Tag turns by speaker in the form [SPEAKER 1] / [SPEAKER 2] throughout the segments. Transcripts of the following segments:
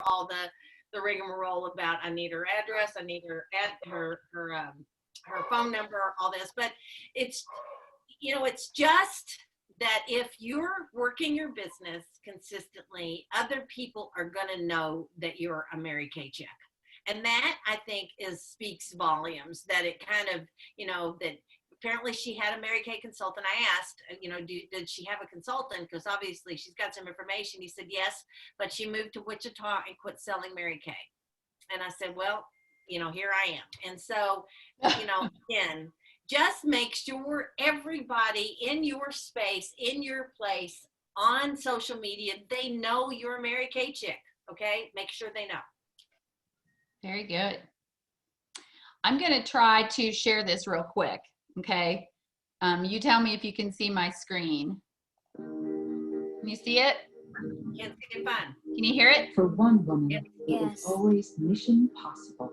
[SPEAKER 1] all the rigmarole about I need her address, I need her phone number, all this. But it's it's just that if you're working your business consistently, other people are going to know that you're a Mary Kay chick. And that I think speaks volumes, that it kind of, that apparently she had a Mary Kay consultant. I asked, did she have a consultant? Because obviously she's got some information. He said yes, but she moved to Wichita and quit selling Mary Kay. And I said, well, here I am. And so, again, just make sure everybody in your space, in your place, on social media, they know you're a Mary Kay chick. Okay, make sure they know.
[SPEAKER 2] Very good. I'm going to try to share this real quick. Okay. You tell me if you can see my screen. Can you see it?
[SPEAKER 1] Can't see it fine.
[SPEAKER 2] Can you hear it?
[SPEAKER 3] For one woman, it was always mission possible.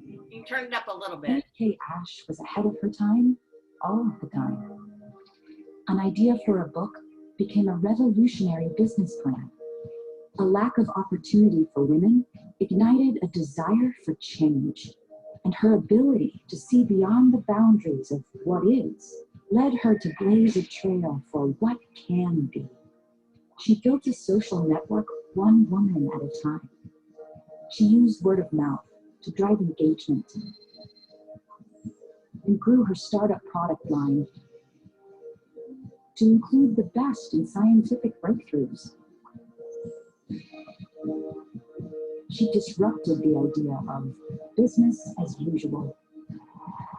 [SPEAKER 1] You can turn it up a little bit.
[SPEAKER 3] Mary Kay Ash was ahead of her time, all of the time. An idea for a book became a revolutionary business plan. A lack of opportunity for women ignited a desire for change, and her ability to see beyond the boundaries of what is led her to blaze a trail for what can be. She built a social network one woman at a time. She used word of mouth to drive engagement and grew her startup product line to include the best in scientific breakthroughs. She disrupted the idea of business as usual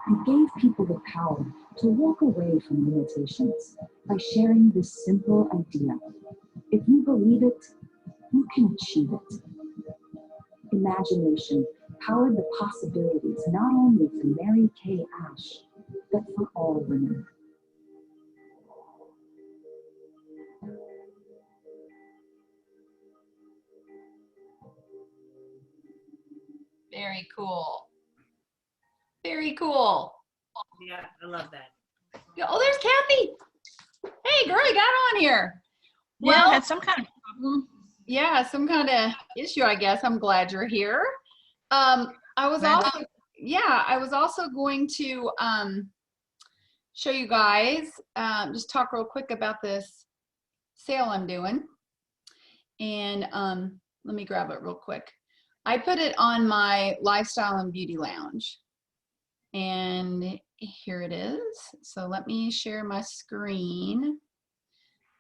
[SPEAKER 3] and gave people the power to walk away from limitations by sharing this simple idea. If you believe it, you can achieve it. Imagination powered the possibilities not only for Mary Kay Ash, but for all women.
[SPEAKER 2] Very cool. Very cool.
[SPEAKER 1] Yeah, I love that.
[SPEAKER 2] Oh, there's Kathy. Hey, girl, you got on here.
[SPEAKER 4] Well, had some kind of problem.
[SPEAKER 2] Yeah, some kind of issue, I guess. I'm glad you're here. I was also going to show you guys, just talk real quick about this sale I'm doing. And let me grab it real quick. I put it on my Lifestyle and Beauty Lounge. And here it is. So let me share my screen.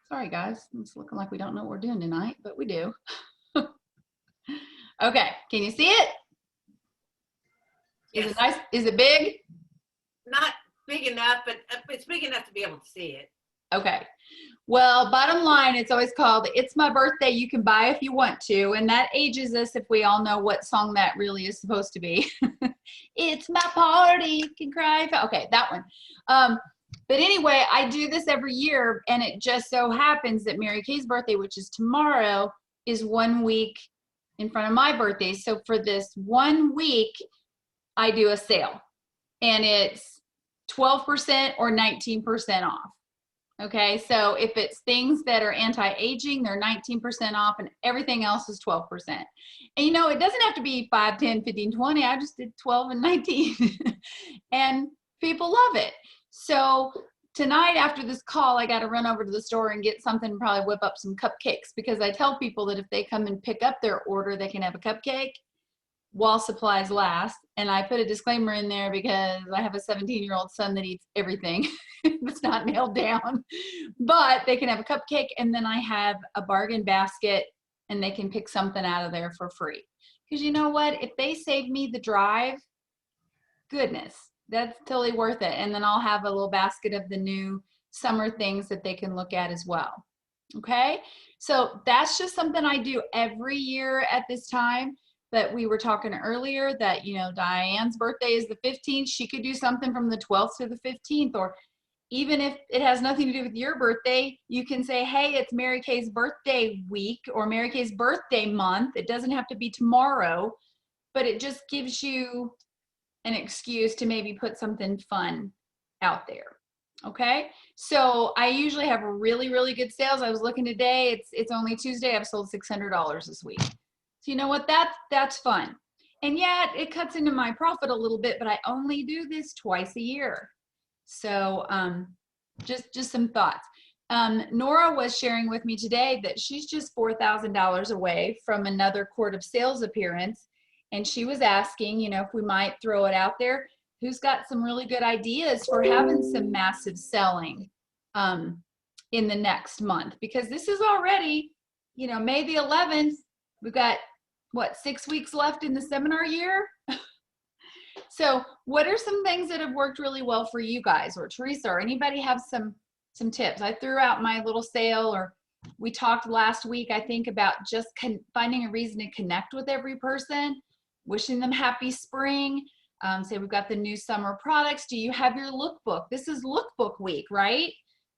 [SPEAKER 2] Sorry, guys. It's looking like we don't know what we're doing tonight, but we do. Okay, can you see it?
[SPEAKER 1] Yes.
[SPEAKER 2] Is it nice? Is it big?
[SPEAKER 1] Not big enough, but it's big enough to be able to see it.
[SPEAKER 2] Okay. Well, bottom line, it's always called It's My Birthday, You Can Buy If You Want To. And that ages us if we all know what song that really is supposed to be. It's my party, you can cry. Okay, that one. But anyway, I do this every year, and it just so happens that Mary Kay's birthday, which is tomorrow, is 1 week in front of my birthday. So for this 1 week, I do a sale, and it's 12% or 19% off. Okay, so if it's things that are anti-aging, they're 19% off, and everything else is 12%. And it doesn't have to be 5, 10, 15, 20. I just did 12 and 19. And people love it. So tonight after this call, I got to run over to the store and get something and probably whip up some cupcakes, because I tell people that if they come and pick up their order, they can have a cupcake while supplies last. And I put a disclaimer in there because I have a 17-year-old son that eats everything. It's not nailed down, but they can have a cupcake, and then I have a bargain basket, and they can pick something out of there for free. Because you know what? If they save me the drive, goodness, that's totally worth it. And then I'll have a little basket of the new summer things that they can look at as well. Okay, so that's just something I do every year at this time. That we were talking earlier that, Diane's birthday is the 15th. She could do something from the 12th to the 15th, or even if it has nothing to do with your birthday, you can say, hey, it's Mary Kay's birthday week or Mary Kay's birthday month. It doesn't have to be tomorrow, but it just gives you an excuse to maybe put something fun out there. Okay, so I usually have really, really good sales. I was looking today, it's only Tuesday, I've sold $600 this week. So you know what, that's fun. And yet it cuts into my profit a little bit, but I only do this twice a year. So just some thoughts. Nora was sharing with me today that she's just $4,000 away from another Court of Sales appearance. And she was asking, you know, if we might throw it out there, who's got some really good ideas for having some massive selling in the next month? Because this is already, you know, May the 11th. We've got, what, 6 weeks left in the seminar year? So what are some things that have worked really well for you guys, or Teresa, or anybody have some tips? I threw out my little sale, or we talked last week, I think, about just finding a reason to connect with every person, wishing them happy spring. Say we've got the new summer products. Do you have your lookbook? This is lookbook week, right?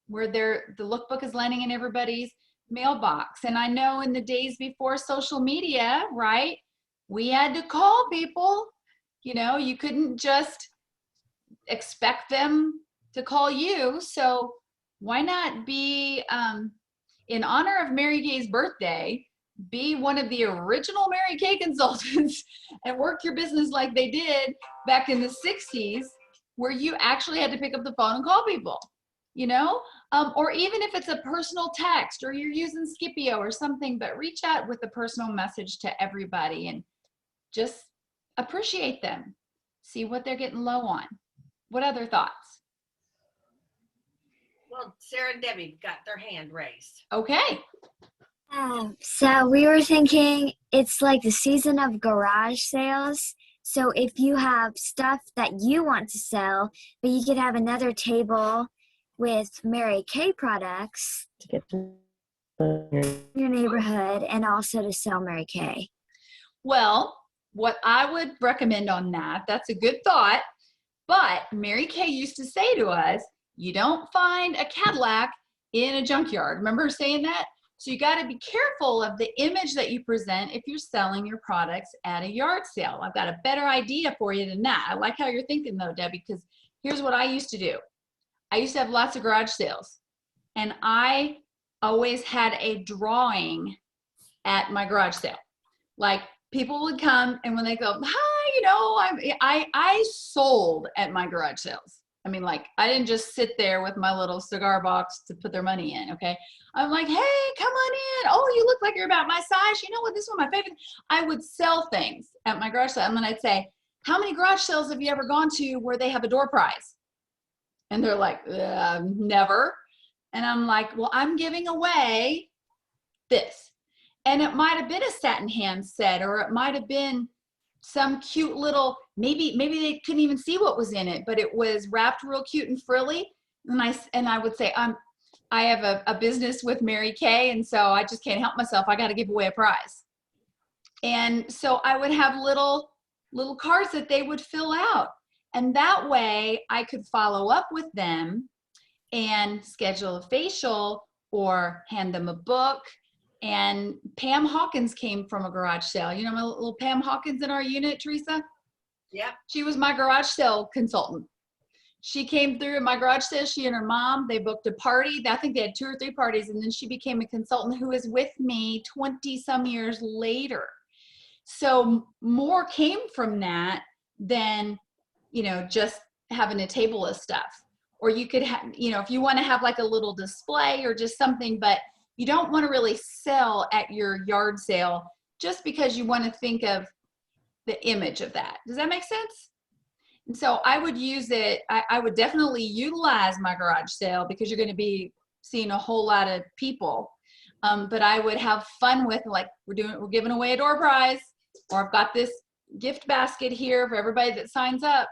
[SPEAKER 2] Where the lookbook is landing in everybody's mailbox. And I know in the days before social media, right, we had to call people. You know, you couldn't just expect them to call you. So why not be, in honor of Mary Kay's birthday, be one of the original Mary Kay consultants and work your business like they did back in the 60s, where you actually had to pick up the phone and call people, you know? Or even if it's a personal text, or you're using Scipio or something, but reach out with a personal message to everybody and just appreciate them. See what they're getting low on. What other thoughts?
[SPEAKER 1] Well, Sarah and Debbie got their hand raised.
[SPEAKER 2] Okay.
[SPEAKER 5] So we were thinking it's like the season of garage sales. So if you have stuff that you want to sell, but you could have another table with Mary Kay products
[SPEAKER 6] to get to
[SPEAKER 5] in your neighborhood and also to sell Mary Kay.
[SPEAKER 2] Well, what I would recommend on that's a good thought, but Mary Kay used to say to us, you don't find a Cadillac in a junkyard. Remember her saying that? So you got to be careful of the image that you present if you're selling your products at a yard sale. I've got a better idea for you than that. I like how you're thinking though, Debbie, because here's what I used to do. I used to have lots of garage sales, and I always had a drawing at my garage sale. Like, people would come, and when they go, hi, you know, I sold at my garage sales. I mean, like, I didn't just sit there with my little cigar box to put their money in, okay? I'm like, hey, come on in. Oh, you look like you're about my size. You know what, this is one of my favorite. I would sell things at my garage sale, and then I'd say, how many garage sales have you ever gone to where they have a door prize? And they're like, never. And I'm like, well, I'm giving away this. And it might have been a satin handset, or it might have been some cute little, maybe they couldn't even see what was in it, but it was wrapped real cute and frilly. And I would say, I have a business with Mary Kay, and so I just can't help myself. I got to give away a prize. And so I would have little cards that they would fill out. And that way I could follow up with them and schedule a facial or hand them a book. And Pam Hawkins came from a garage sale. You know my little Pam Hawkins in our unit, Teresa?
[SPEAKER 1] Yep.
[SPEAKER 2] She was my garage sale consultant. She came through at my garage sale, she and her mom, they booked a party. I think they had 2 or 3 parties, and then she became a consultant who is with me 20 some years later. So more came from that than, you know, just having a table of stuff. Or you could have, you know, if you want to have like a little display or just something, but you don't want to really sell at your yard sale just because you want to think of the image of that. Does that make sense? And so I would use it, I would definitely utilize my garage sale because you're going to be seeing a whole lot of people. But I would have fun with, like, we're giving away a door prize, or I've got this gift basket here for everybody that signs up.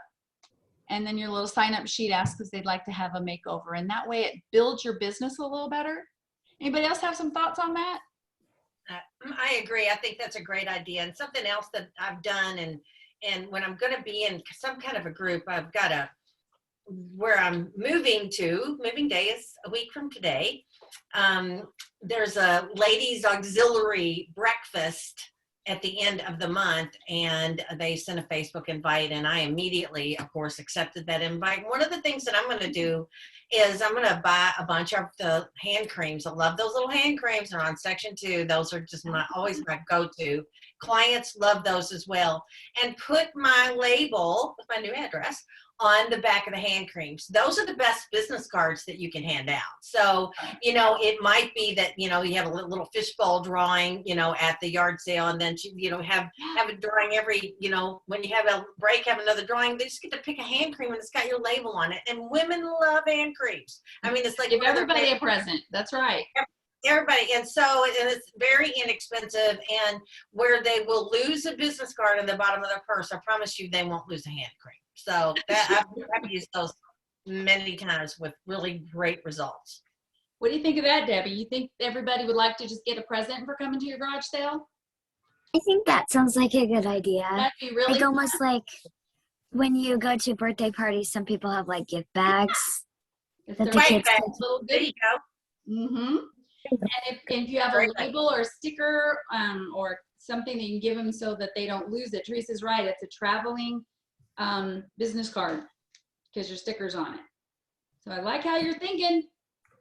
[SPEAKER 2] And then your little sign up sheet asks if they'd like to have a makeover. And that way it builds your business a little better. Anybody else have some thoughts on that?
[SPEAKER 1] I agree. I think that's a great idea. And something else that I've done, and when I'm going to be in some kind of a group, I've got where I'm moving day is a week from today. There's a ladies auxiliary breakfast at the end of the month, and they sent a Facebook invite, and I immediately, of course, accepted that invite. One of the things that I'm going to do is I'm going to buy a bunch of the hand creams. I love those little hand creams. They're on section 2. Those are just always my go-to. Clients love those as well. And put my label with my new address on the back of the hand creams. Those are the best business cards that you can hand out. So, it might be that, you have a little fishbowl drawing, at the yard sale, and then, have a drawing every, when you have a break, have another drawing. They just get to pick a hand cream and it's got your label on it. And women love hand creams. I mean, it's like
[SPEAKER 2] give everybody a present. That's right.
[SPEAKER 1] Everybody. And it's very inexpensive, and where they will lose a business card in the bottom of their purse, I promise you they won't lose a hand cream. So I've used those many times with really great results.
[SPEAKER 2] What do you think of that, Debbie? You think everybody would like to just get a present for coming to your garage sale?
[SPEAKER 5] I think that sounds like a good idea.
[SPEAKER 2] That'd be really
[SPEAKER 5] Like almost like when you go to birthday parties, some people have like gift bags.
[SPEAKER 2] If
[SPEAKER 5] that
[SPEAKER 2] they're
[SPEAKER 5] the
[SPEAKER 1] Right,
[SPEAKER 5] kids
[SPEAKER 1] back.
[SPEAKER 5] can-
[SPEAKER 2] little
[SPEAKER 1] There you
[SPEAKER 2] goodie.
[SPEAKER 1] go.
[SPEAKER 2] Mm-hmm. And if you have a
[SPEAKER 1] Great.
[SPEAKER 2] label or a sticker or something that you can give them so that they don't lose it, Teresa's right. It's a traveling business card because your sticker's on it. So I like how you're thinking.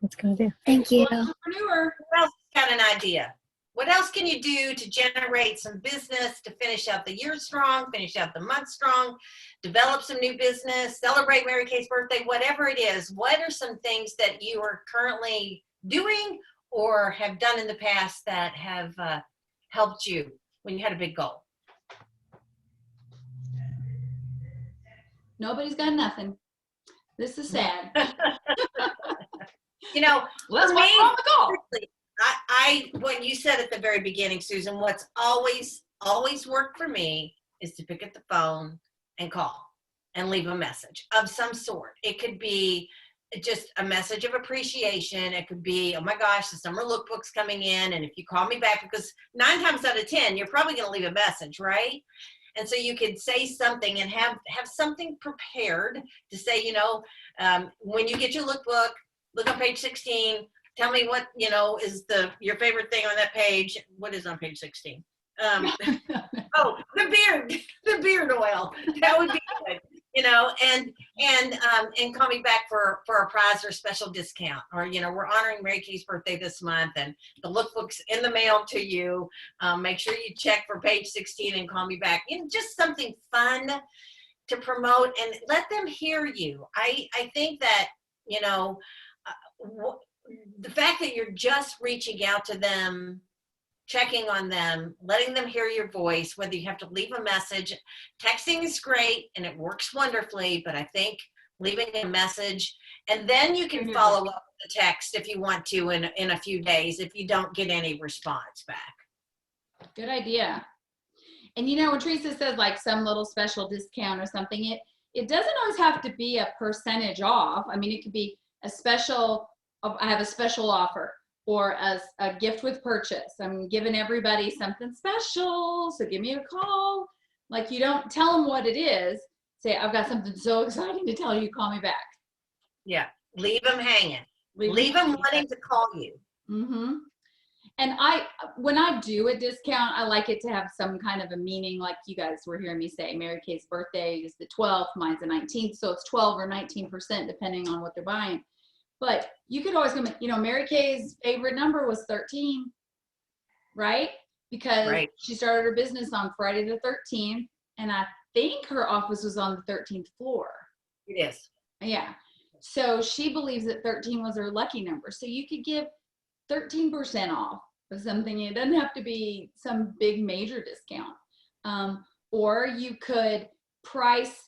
[SPEAKER 4] That's good idea.
[SPEAKER 5] Thank you.
[SPEAKER 2] Entrepreneur.
[SPEAKER 1] Who else got an idea? What else can you do to generate some business, to finish out the year strong, finish out the month strong, develop some new business, celebrate Mary Kay's birthday, whatever it is? What are some things that you are currently doing or have done in the past that have helped you when you had a big goal?
[SPEAKER 2] Nobody's got nothing. This is sad.
[SPEAKER 1] For
[SPEAKER 2] Let's
[SPEAKER 1] me,
[SPEAKER 2] walk on the goal.
[SPEAKER 1] I when you said at the very beginning, Susan, what's always worked for me is to pick up the phone and call and leave a message of some sort. It could be just a message of appreciation. It could be, oh my gosh, the summer lookbook's coming in, and if you call me back, because 9 times out of 10, you're probably going to leave a message, right? And so you could say something and have something prepared to say, when you get your lookbook, look on page 16. Tell me what, is your favorite thing on that page. What is on page 16? Oh, the beard oil. That would be good, and call me back for a prize or a special discount. Or, we're honoring Mary Kay's birthday this month, and the lookbook's in the mail to you. Make sure you check for page 16 and call me back. Just something fun to promote and let them hear you. I think that, the fact that you're just reaching out to them, checking on them, letting them hear your voice, whether you have to leave a message. Texting is great and it works wonderfully, but I think leaving a message, and then you can follow up with the text if you want to in a few days if you don't get any response back.
[SPEAKER 2] Good idea. And when Teresa says like some little special discount or something, it doesn't always have to be a percentage off. I mean, it could be a special, I have a special offer, or as a gift with purchase. I'm giving everybody something special, so give me a call. Like, you don't tell them what it is. Say, I've got something so exciting to tell you, call me back.
[SPEAKER 1] Yeah, leave them hanging. Leave them wanting to call you.
[SPEAKER 2] Mm-hmm. And when I do a discount, I like it to have some kind of a meaning, like you guys were hearing me say. Mary Kay's birthday is the 12th, mine's the 19th, so it's 12 or 19% depending on what they're buying. But you could always come, Mary Kay's favorite number was 13, right? Because she started her business on Friday the 13th, and I think her office was on the 13th floor.
[SPEAKER 1] It is.
[SPEAKER 2] Yeah. So she believes that 13 was her lucky number. So you could give 13% off of something. It doesn't have to be some big major discount. Or you could price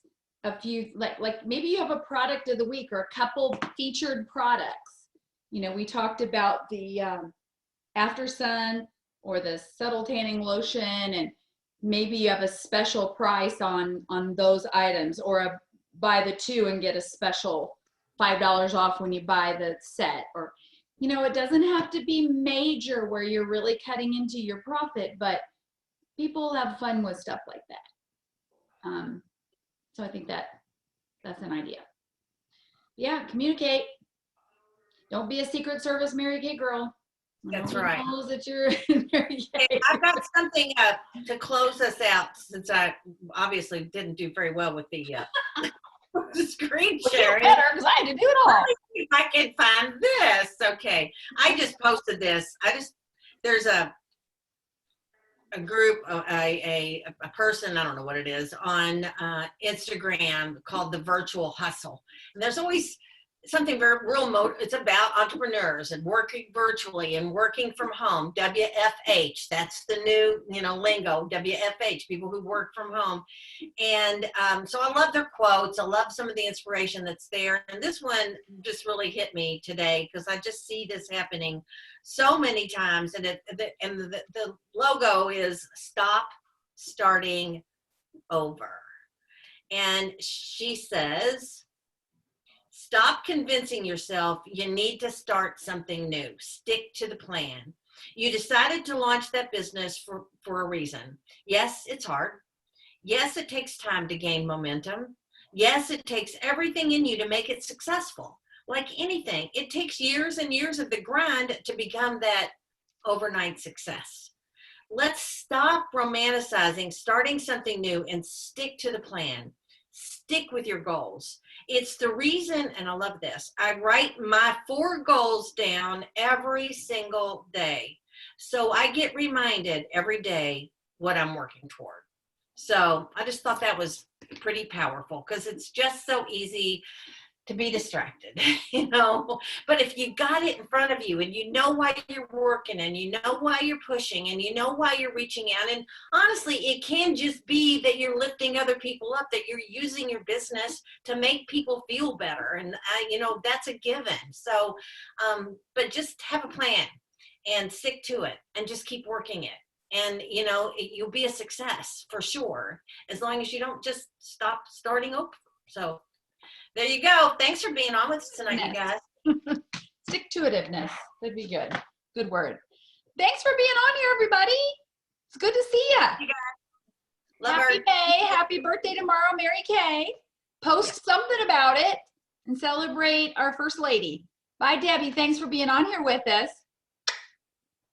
[SPEAKER 2] a few, like maybe you have a product of the week or a couple featured products. We talked about the After Sun or the Subtle Tanning Lotion, and maybe you have a special price on those items, or a buy the 2 and get a special $5 off when you buy the set. Or it doesn't have to be major where you're really cutting into your profit, but people have fun with stuff like that. So I think that's an idea. Yeah, communicate. Don't be a Secret Service Mary Kay girl.
[SPEAKER 1] That's
[SPEAKER 2] Any
[SPEAKER 1] right.
[SPEAKER 2] goals that you're Mary
[SPEAKER 1] Hey,
[SPEAKER 2] Kay?
[SPEAKER 1] I've got something to close us out since I obviously didn't do very well with the the screen
[SPEAKER 2] Well,
[SPEAKER 1] sharing.
[SPEAKER 2] better because I had to do it all.
[SPEAKER 1] If I can find this. Okay. I just posted this. There's a group, a person, I don't know what it is, on Instagram called The Virtual Hustle. And there's always something it's about entrepreneurs and working virtually and working from home, WFH. That's the new, lingo, WFH, people who work from home. And so I love their quotes. I love some of the inspiration that's there. And this one just really hit me today because I just see this happening so many times. And the logo is Stop Starting Over. And she says, stop convincing yourself you need to start something new. Stick to the plan. You decided to launch that business for a reason. Yes, it's hard. Yes, it takes time to gain momentum. Yes, it takes everything in you to make it successful. Like anything, it takes years and years of the grind to become that overnight success. Let's stop romanticizing starting something new and stick to the plan. Stick with your goals. It's the reason, and I love this, I write my 4 goals down every single day. So I get reminded every day what I'm working toward. So I just thought that was pretty powerful because it's just so easy to be distracted, but if you got it in front of you and you know why you're working and you know why you're pushing and you know why you're reaching out, and honestly, it can just be that you're lifting other people up, that you're using your business to make people feel better. And that's a given. So, but just have a plan and stick to it and just keep working it. And, you'll be a success for sure, as long as you don't just stop starting over. So there you go. Thanks for being on with us tonight, you guys.
[SPEAKER 2] Stick-to-itiveness. That'd be good. Good word. Thanks for being on here, everybody. It's good to see ya.
[SPEAKER 1] You guys. Love
[SPEAKER 2] Happy
[SPEAKER 1] her.
[SPEAKER 2] May. Happy birthday tomorrow, Mary Kay. Post something about it and celebrate our First Lady. Bye, Debbie. Thanks for being on here with us.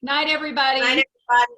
[SPEAKER 2] Night, everybody.
[SPEAKER 1] Night, everybody.